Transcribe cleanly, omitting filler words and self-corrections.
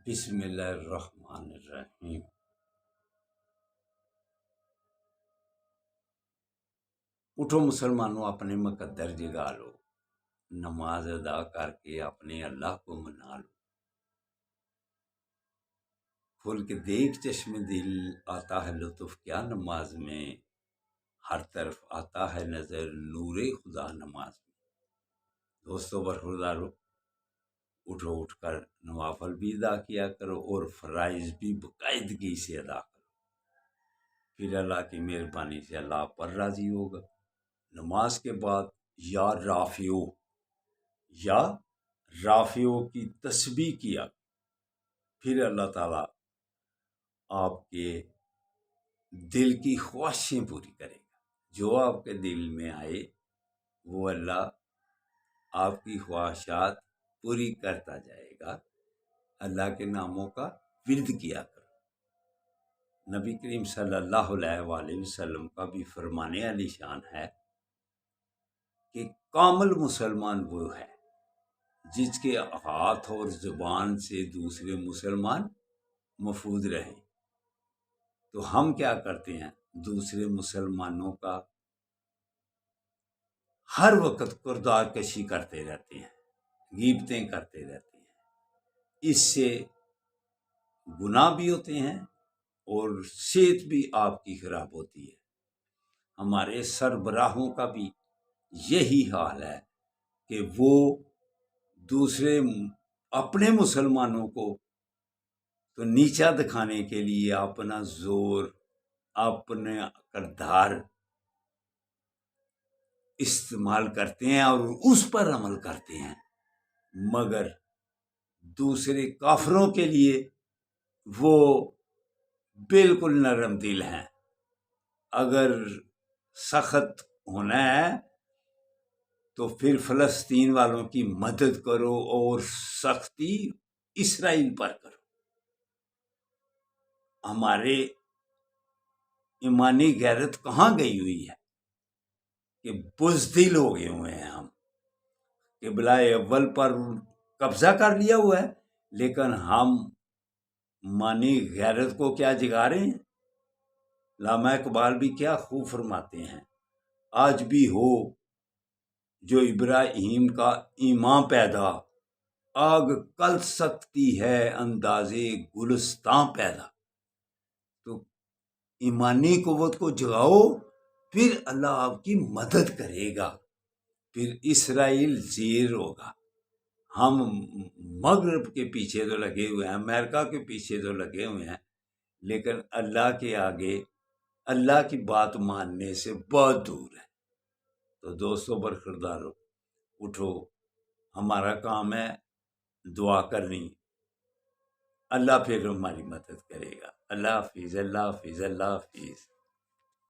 بسم اللہ الرحمن الرحیم۔ اٹھو مسلمانوں، اپنے مقدر جگا لو، نماز ادا کر کے اپنے اللہ کو منا لو۔ کھول کے دیکھ چشم دل، آتا ہے لطف کیا نماز میں، ہر طرف آتا ہے نظر نور خدا نماز میں۔ دوستو برخوردارو، اٹھو، اٹھ کر نوافل بھی ادا کیا کرو اور فرائض بھی باقاعدگی سے ادا کرو، پھر اللہ کی مہربانی سے اللہ پر راضی ہوگا۔ نماز کے بعد یا رافعو کی تسبیح کیا، پھر اللہ تعالیٰ آپ کے دل کی خواہشیں پوری کرے گا۔ جو آپ کے دل میں آئے وہ اللہ آپ کی خواہشات پوری کرتا جائے گا۔ اللہ کے ناموں کا ورد کیا کرو۔ نبی کریم صلی اللہ علیہ وآلہ وسلم کا بھی فرمان علی شان ہے کہ کامل مسلمان وہ ہے جس کے ہاتھ اور زبان سے دوسرے مسلمان محفوظ رہیں۔ تو ہم کیا کرتے ہیں؟ دوسرے مسلمانوں کا ہر وقت کردار کشی کرتے رہتے ہیں، غیبتیں کرتے رہتے ہیں۔ اس سے گناہ بھی ہوتے ہیں اور صحت بھی آپ کی خراب ہوتی ہے۔ ہمارے سربراہوں کا بھی یہی حال ہے کہ وہ دوسرے اپنے مسلمانوں کو تو نیچا دکھانے کے لیے اپنا زور، اپنا کردار استعمال کرتے ہیں اور اس پر عمل کرتے ہیں، مگر دوسرے کافروں کے لیے وہ بالکل نرم دل ہیں۔ اگر سخت ہونا ہے تو پھر فلسطین والوں کی مدد کرو اور سختی اسرائیل پر کرو۔ ہمارے ایمانی غیرت کہاں گئی ہوئی ہے کہ بزدل ہو گئے ہوئے ہیں ہم، قبلہ اول پر قبضہ کر لیا ہوا ہے، لیکن ہم ایمانی غیرت کو کیا جگا رہے ہیں؟ علامہ اقبال بھی کیا خوب فرماتے ہیں، آج بھی ہو جو ابراہیم کا ایمان پیدا، آگ کل سکتی ہے اندازے گلستاں پیدا۔ تو ایمانی قوت کو جگاؤ، پھر اللہ آپ کی مدد کرے گا، پھر اسرائیل زیر ہوگا۔ ہم مغرب کے پیچھے تو لگے ہوئے ہیں، امریکہ کے پیچھے تو لگے ہوئے ہیں، لیکن اللہ کے آگے اللہ کی بات ماننے سے بہت دور ہے۔ تو دوستو برخوردارو، اٹھو، ہمارا کام ہے دعا کرنی، اللہ پھر ہماری مدد کرے گا۔ اللہ حافظ، اللہ حافظ، اللہ حافظ۔